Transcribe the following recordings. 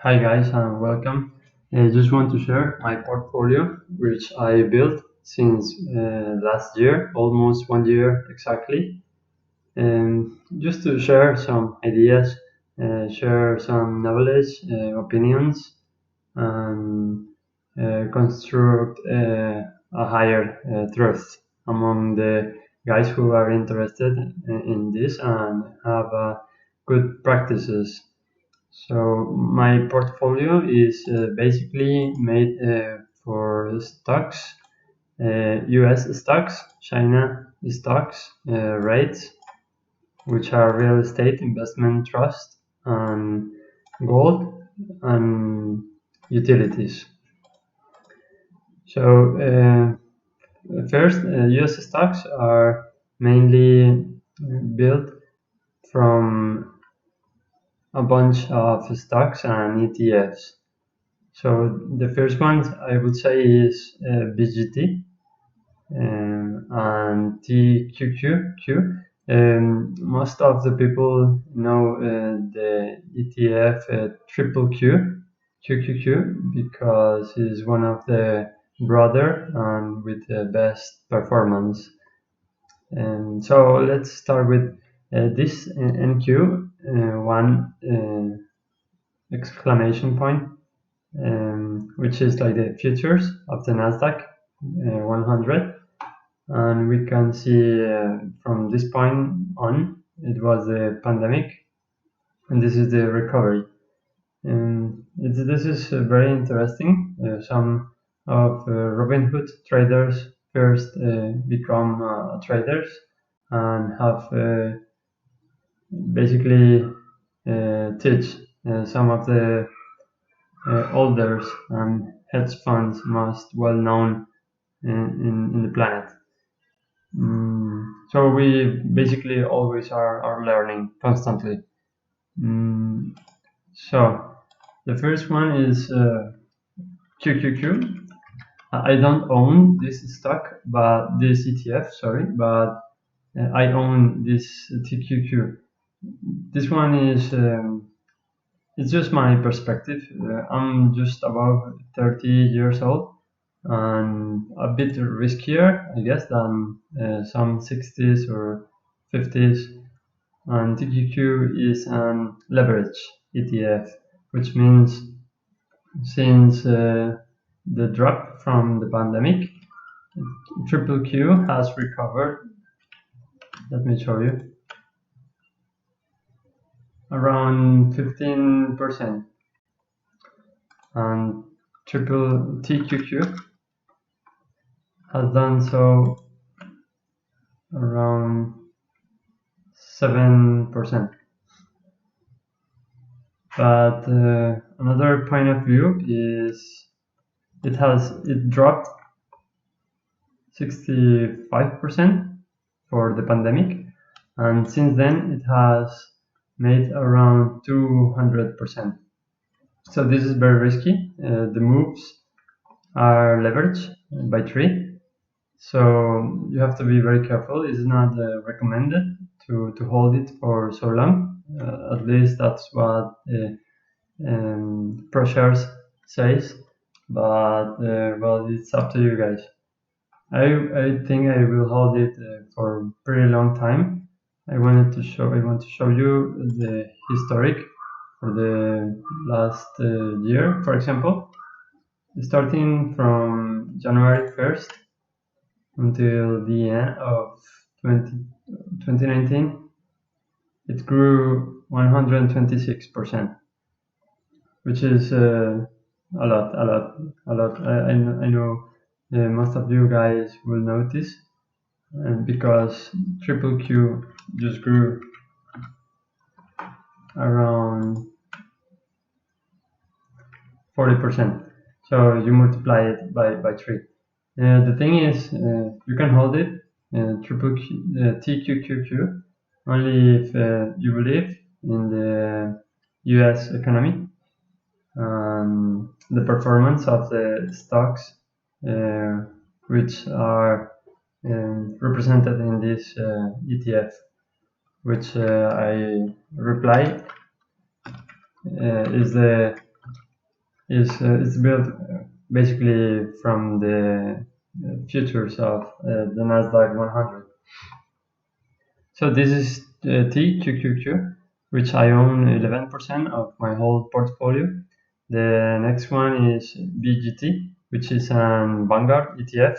Hi guys and welcome. I just want to share my portfolio, which I built since last year, almost 1 year exactly. Just to share some ideas, share some knowledge, opinions, and construct a higher trust among the guys who are interested in this and have good practices. So my portfolio is basically made for stocks, US stocks, China stocks, REITs, which are real estate investment trust, and gold and utilities. So first, US stocks are mainly built from a bunch of stocks and ETFs. So the first one I would say is BGT and TQQQ. Most of the people know the ETF triple QQQ because it's one of the broader and with the best performance. So let's start with this NQ one exclamation point, which is like the futures of the Nasdaq 100, and we can see from this point on it was the pandemic, and this is the recovery. This is very interesting. Some of Robinhood traders first become traders and have basically teach some of the holders and hedge funds most well known in the planet. So we basically always are learning constantly. So the first one is QQQ. I don't own this stock, but this ETF, sorry, but I own this TQQ. This one is it's just my perspective. I'm just about 30 years old and a bit riskier, I guess, than some 60s or 50s. And TQQ is an leverage ETF, which means since the drop from the pandemic, Triple Q has recovered. Let me show you. Around 15%, and triple TQQ has done so around 7%. But another point of view is it dropped 65% for the pandemic, and since then it has made around 200%. So this is very risky. The moves are leveraged by 3, so you have to be very careful. It's not recommended to hold it for so long. At least that's what ProShares says. But well, it's up to you guys. I think I will hold it for a pretty long time. I want to show you the historic for the last year, for example, starting from January 1st until the end of 2019, it grew 126%, which is a lot. I know most of you guys will notice, because Triple Q just grew around 40%. So you multiply it by 3. The thing is, you can hold it, TQQQ, only if you believe in the US economy, the performance of the stocks, which are represented in this ETF, which I reply is the is built basically from the futures of the Nasdaq 100. So this is TQQQ, which I own 11% of my whole portfolio. The next one is BGT, which is an Vanguard ETF.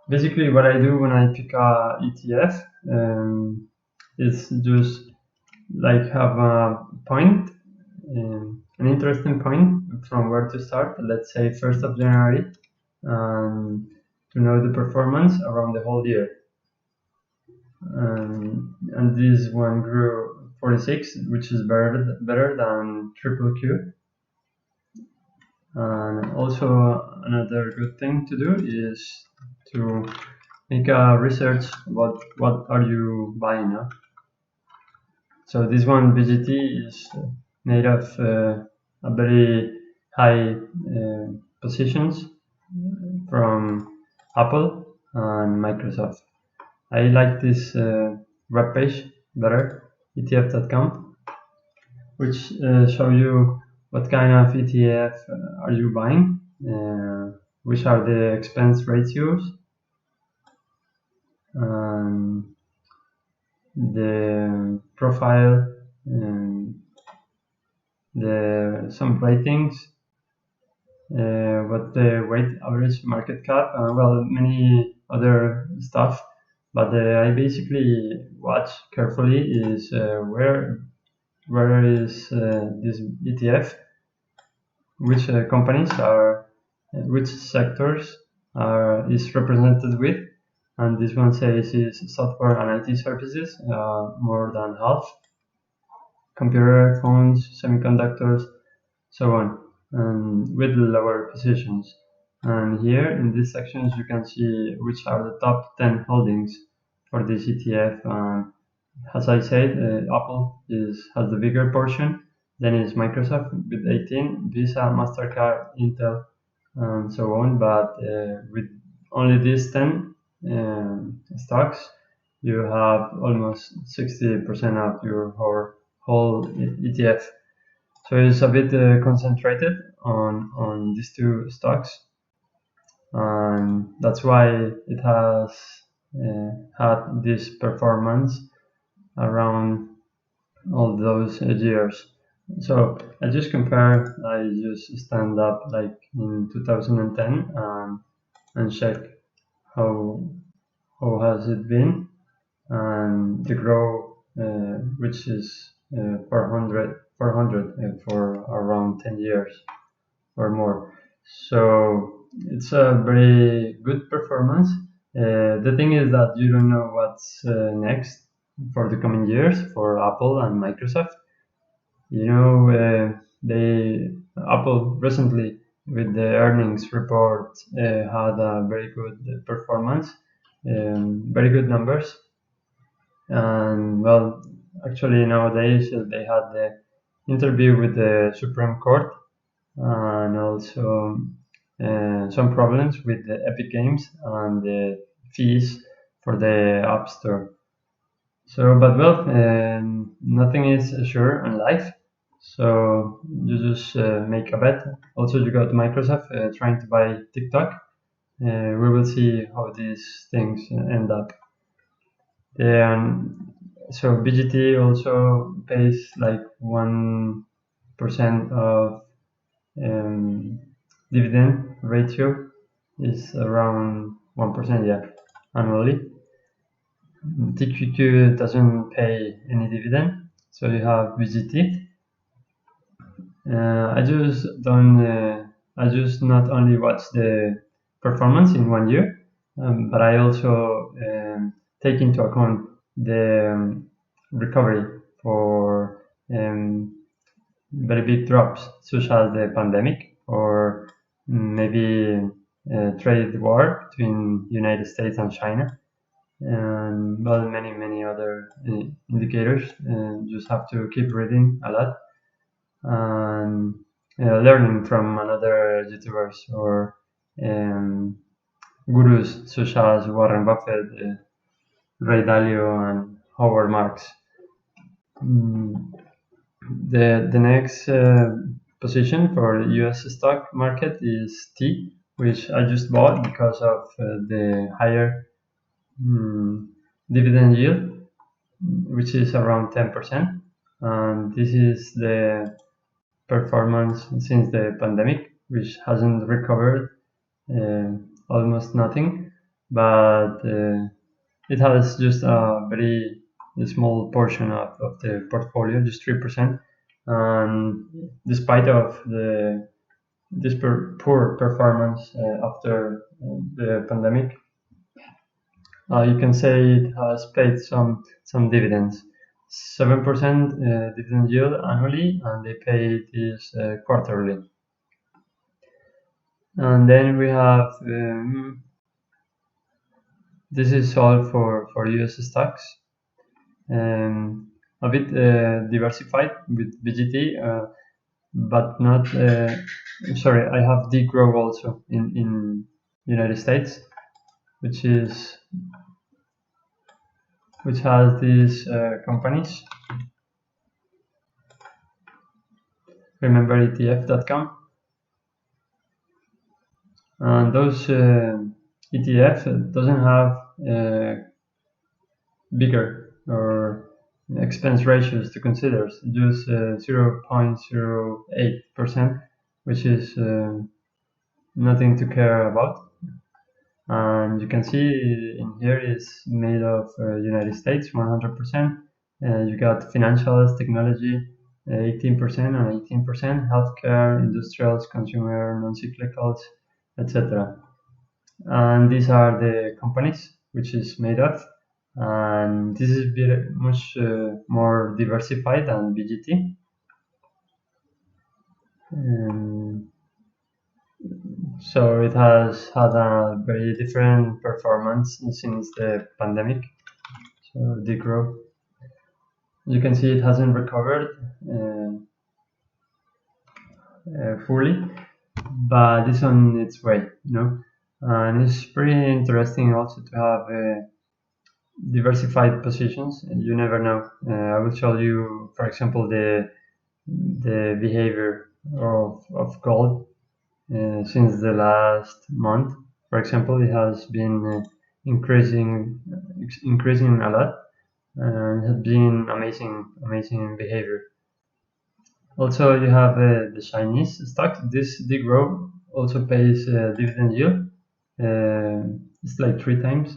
Basically, what I do when I pick a ETF is just like have a point, an interesting point from where to start. Let's say 1st of January, to know the performance around the whole year. And this one grew 46, which is better than triple Q. And also another good thing to do is to make a research about what are you buying now. So this one BGT is made of a very high positions from Apple and Microsoft. I like this web page better, ETF.com, which show you what kind of ETF are you buying, which are the expense ratios, the profile, some ratings, what the weight average market cap, well, many other stuff. But I basically watch carefully is where is this ETF, which companies are, which sectors is represented with, and this one says is software and IT services, more than half, computer, phones, semiconductors, so on, with lower positions. And here in these sections you can see which are the top 10 holdings for this ETF. As I said, Apple has the bigger portion, then is Microsoft with 18, Visa, MasterCard, Intel, and so on. But with only these 10 stocks, you have almost 60% of your whole ETF. So it's a bit concentrated on these two stocks, and that's why it has had this performance around all those years. So I just compare, I just stand up like in 2010 and check how has it been, and the growth, which is 400 for around 10 years or more. So it's a very good performance. The thing is that you don't know what's next for the coming years for Apple and Microsoft. You know, Apple recently with the earnings report had a very good performance, very good numbers, and well, actually nowadays they had the interview with the Supreme Court, and also some problems with the Epic Games and the fees for the App Store. So, but well, nothing is sure in life. So you just make a bet. Also, you got Microsoft trying to buy TikTok. We will see how these things end up. So BGT also pays like 1% of dividend ratio, is around 1%, yeah, annually. TQQ doesn't pay any dividend, so you have BGT. I just don't. I just not only watch the performance in 1 year, but I also take into account the recovery for very big drops, such as the pandemic or maybe trade war between United States and China, and well, many other indicators. Just have to keep reading a lot and learning from another YouTubers or gurus such as Warren Buffett, Ray Dalio, and Howard Marks. The next position for the US stock market is T, which I just bought because of the higher dividend yield, which is around 10%. And this is the performance since the pandemic, which hasn't recovered uh, almost nothing, but it has just a very small portion of the portfolio, just 3%. And despite of this poor performance after the pandemic, you can say it has paid some dividends. 7% dividend yield annually, and they pay this quarterly. And then we have this is all for US stocks. A bit diversified with BGT, but not. Sorry, I have degrow also in United States, which has these companies. Remember ETF.com, and those ETF doesn't have bigger or expense ratios to consider, just 0.08%, which is nothing to care about. And you can see in here is made of United States 100%. You got financials, technology 18% and 18%, healthcare, industrials, consumer, non-cyclicals, etc. And these are the companies which is made of. And this is much more diversified than BGT. So it has had a very different performance since the pandemic. So the growth, you can see it hasn't recovered fully, but it's on its way, and it's pretty interesting also to have diversified positions. You never know. I will show you, for example, the behavior of gold since the last month. For example, it has been increasing a lot, and has been amazing behavior. Also, you have the Chinese stocks. This degrow also pays dividend yield. It's like 3 times,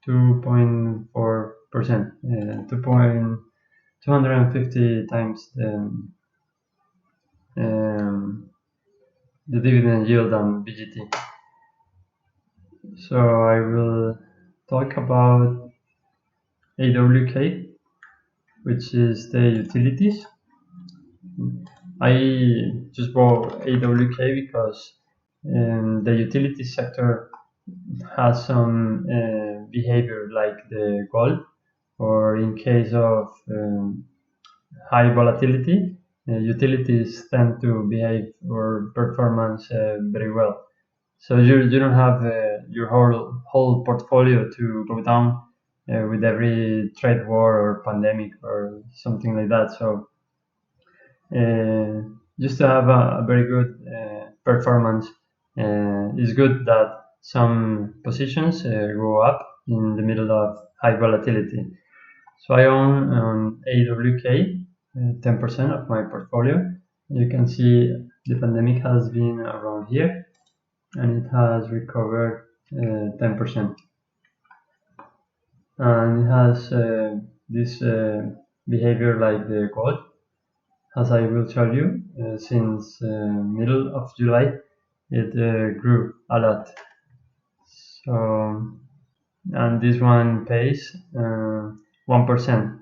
2.4%, 250 times the dividend yield on BGT. So I will talk about AWK, which is the utilities. I just bought AWK because the utility sector has some behavior like the gold, or in case of high volatility, utilities tend to behave or performance very well. So you don't have your whole portfolio to go down with every trade war or pandemic or something like that. So just to have a very good performance, it's good that some positions go up in the middle of high volatility. So I own AWK, 10% of my portfolio. You can see the pandemic has been around here, and it has recovered 10%. And it has this behavior like the gold, as I will show you. Since middle of July, it grew a lot. So, and this one pays 1%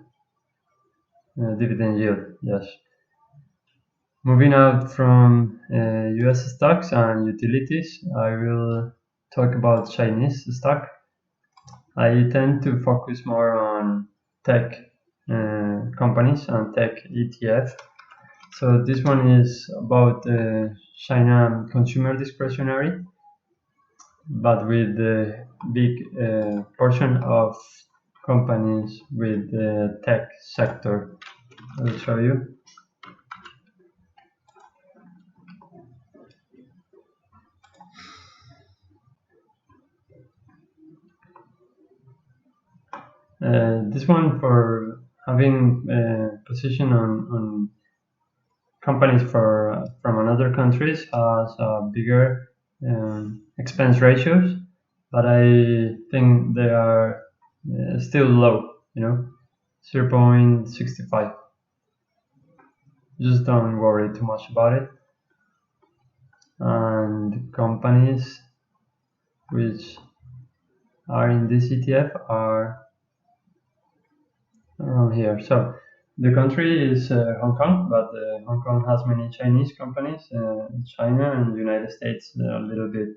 dividend yield. Yes. Moving out from US stocks and utilities, I will talk about Chinese stock. I tend to focus more on tech companies and tech ETF. So this one is about China consumer discretionary, but with the big portion of companies with the tech sector. I'll show you. This one for having position on companies from another countries has bigger expense ratios, but I think they are still low. 0.65. Just don't worry too much about it. And companies which are in this ETF are around here. So the country is Hong Kong, but Hong Kong has many Chinese companies, China and United States a little bit.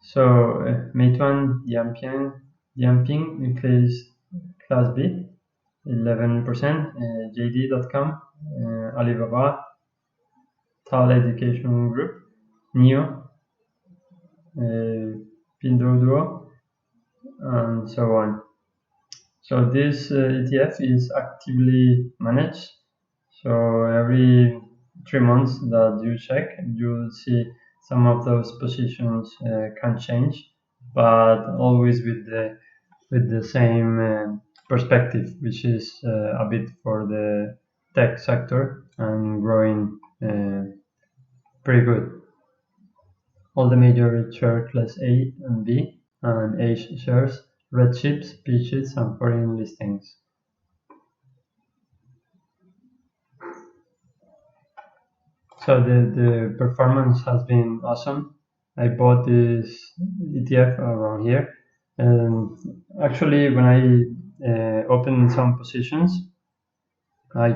So Meituan Dianping class B, 11%, JD.com, Alibaba, Tal Education Group, NIO, Pinduoduo, and so on. So this ETF is actively managed. So every 3 months that you check, you'll see some of those positions can change, but always with the same perspective, which is a bit for the tech sector and growing pretty good. All the major share class A and B and H shares, red chips, peaches, and foreign listings. So the performance has been awesome. I bought this ETF around here, and actually when I open some positions, I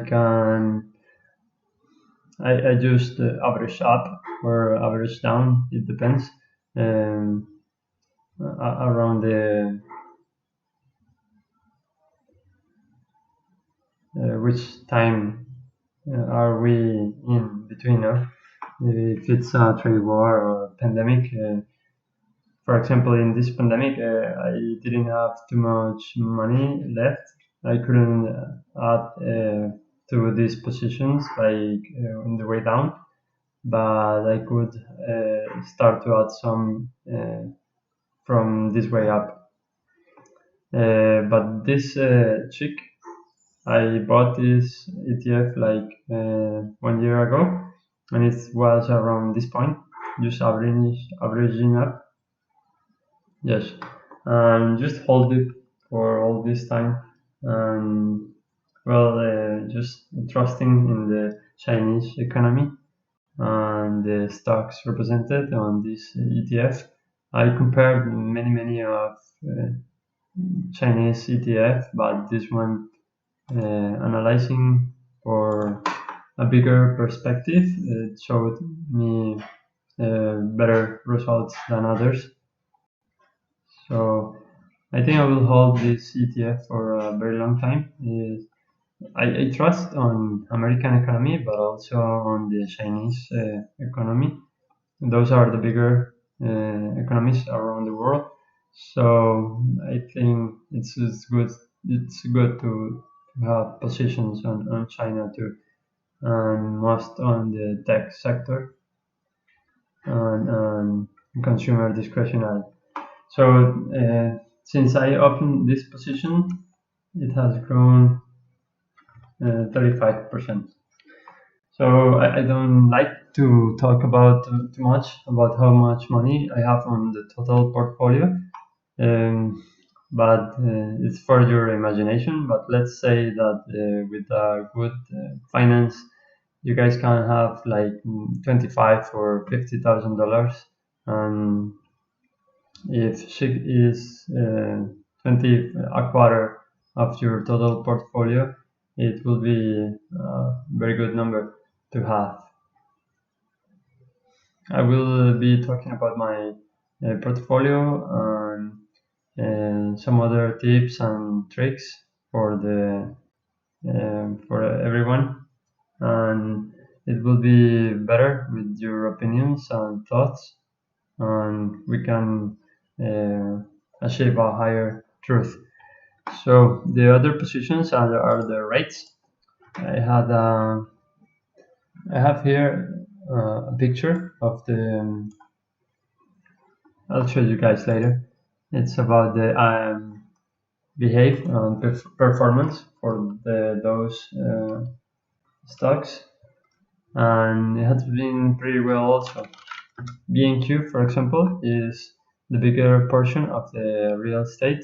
just average up or average down. It depends around the which time are we in between. If it's a trade war or pandemic. For example, in this pandemic, I didn't have too much money left. I couldn't add to these positions like on the way down, but I could start to add some from this way up. But this chick, I bought this ETF like 1 year ago, and it was around this point, just averaging up. Yes, and just hold it for all this time, and just trusting in the Chinese economy and the stocks represented on this ETF. I compared many of Chinese ETF, but this one analyzing for a bigger perspective, it showed me better results than others. So I think I will hold this ETF for a very long time. I trust on American economy, but also on the Chinese economy. Those are the bigger economies around the world. So I think it's good. It's good to have positions on China too, and most on the tech sector and consumer discretionary. So since I opened this position, it has grown 35%. So I don't like to talk about too much about how much money I have on the total portfolio, but it's for your imagination. But let's say that with a good finance, you guys can have like 25 or $50,000, and if she is 20 a quarter of your total portfolio, it will be a very good number to have. I will be talking about my portfolio and some other tips and tricks for the for everyone, and it will be better with your opinions and thoughts, and we can achieve a higher truth. So the other positions are the rates. I have here a picture of the. I'll show you guys later. It's about behave and performance for those stocks, and it has been pretty well also. BNQ, for example, is the bigger portion of the real estate,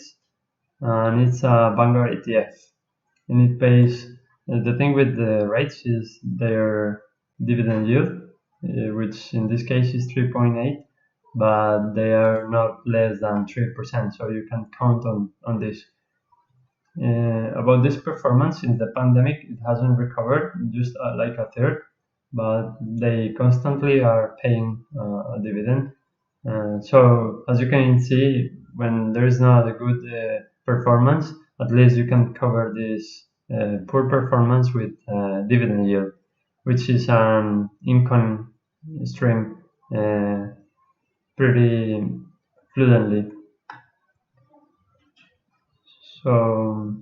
and it's a Vanguard ETF, and it pays. The thing with the rates is their dividend yield, which in this case is 3.8, but they are not less than 3%, so you can count on this. About this performance in the pandemic, it hasn't recovered, just like a third, but they constantly are paying a dividend. So as you can see, when there is not a good performance, at least you can cover this poor performance with dividend yield, which is an income stream pretty fluently. So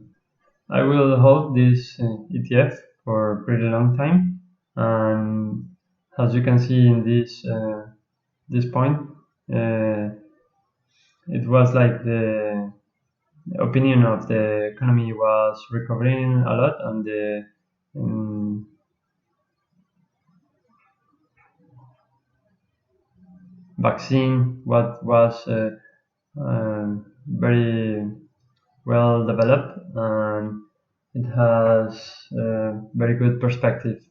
I will hold this ETF for a pretty long time, and as you can see in this point, uh, it was like the opinion of the economy was recovering a lot, and the vaccine what was very well developed, and it has very good perspective.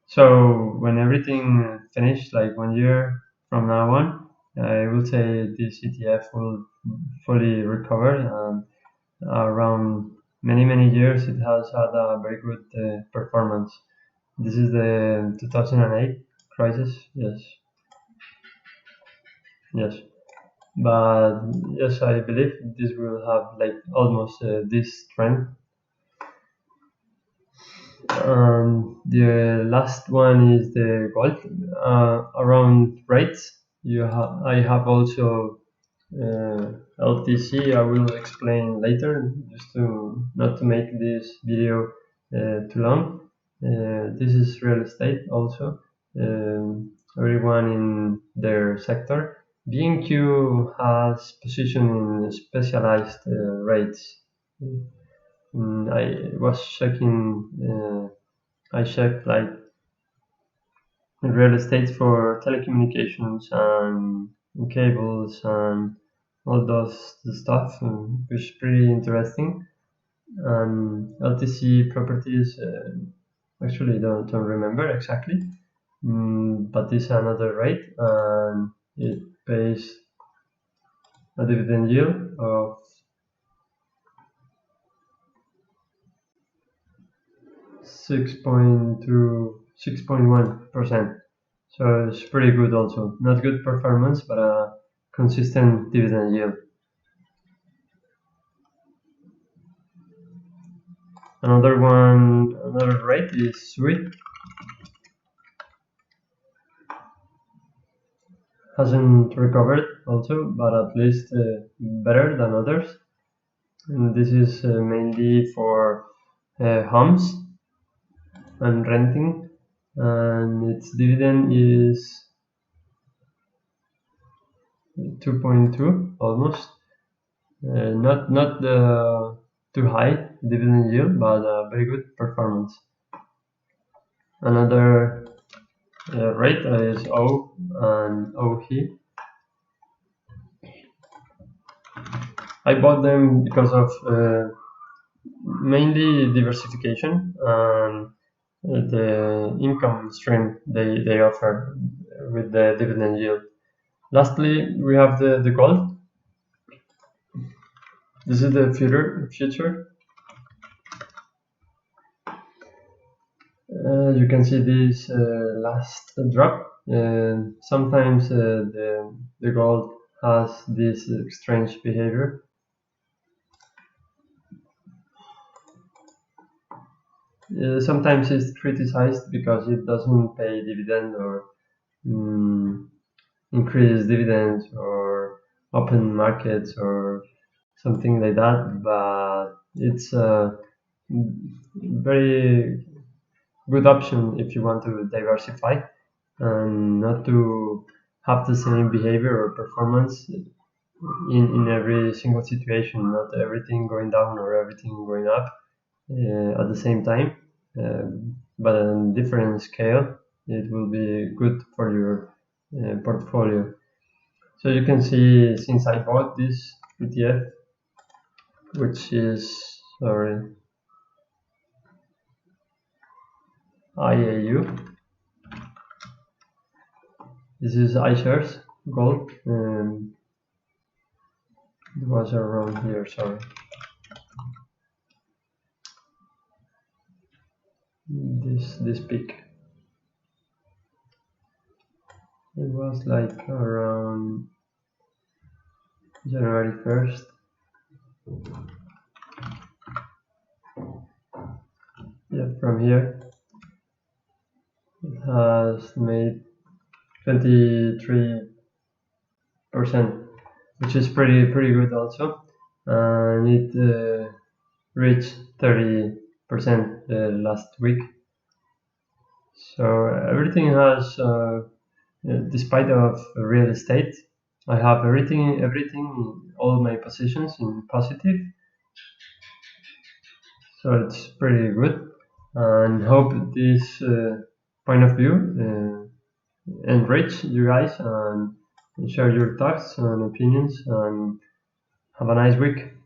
So when everything finished, like 1 year from now on, I will say this ETF will fully recover, and around many years it has had a very good performance. This is the 2008 crisis. Yes, yes, but yes, I believe this will have like almost this trend. The last one is the gold. Around rates, I have also LTC. I will explain later, just to not to make this video too long. This is real estate also. Everyone in their sector. B&Q has position in specialized rates. I was checking. I checked like real estate for telecommunications and cables and all those stuff, which is pretty interesting. LTC properties, actually don't remember exactly, but it's another rate, and it pays a dividend yield of 6.1%. So it's pretty good also. Not good performance, but a consistent dividend yield. Another rate is sweet. Hasn't recovered also, but at least better than others. And this is mainly for homes and renting, and its dividend is 2.2 almost. Not the too high dividend yield, but a very good performance. Another rate is O and OHE. I bought them because of mainly diversification and the income stream they offer with the dividend yield. Lastly, we have the gold. This is the future. You can see this last drop. Sometimes the gold has this strange behavior. Sometimes it's criticized because it doesn't pay dividend or increase dividends or open markets or something like that. But it's a very good option if you want to diversify and not to have the same behavior or performance in every single situation, not everything going down or everything going up at the same time, but on different scale. It will be good for your portfolio. So you can see since I bought this ETF, which is, sorry, IAU. This is iShares Gold. It was around here, sorry. This peak. It was like around January 1st. Yeah, from here it has made 23%, which is pretty good also, and it reached 30% last week. So everything has, despite of real estate, I have everything, all my positions in positive. So it's pretty good, and hope this point of view enrich you guys and share your thoughts and opinions, and have a nice week.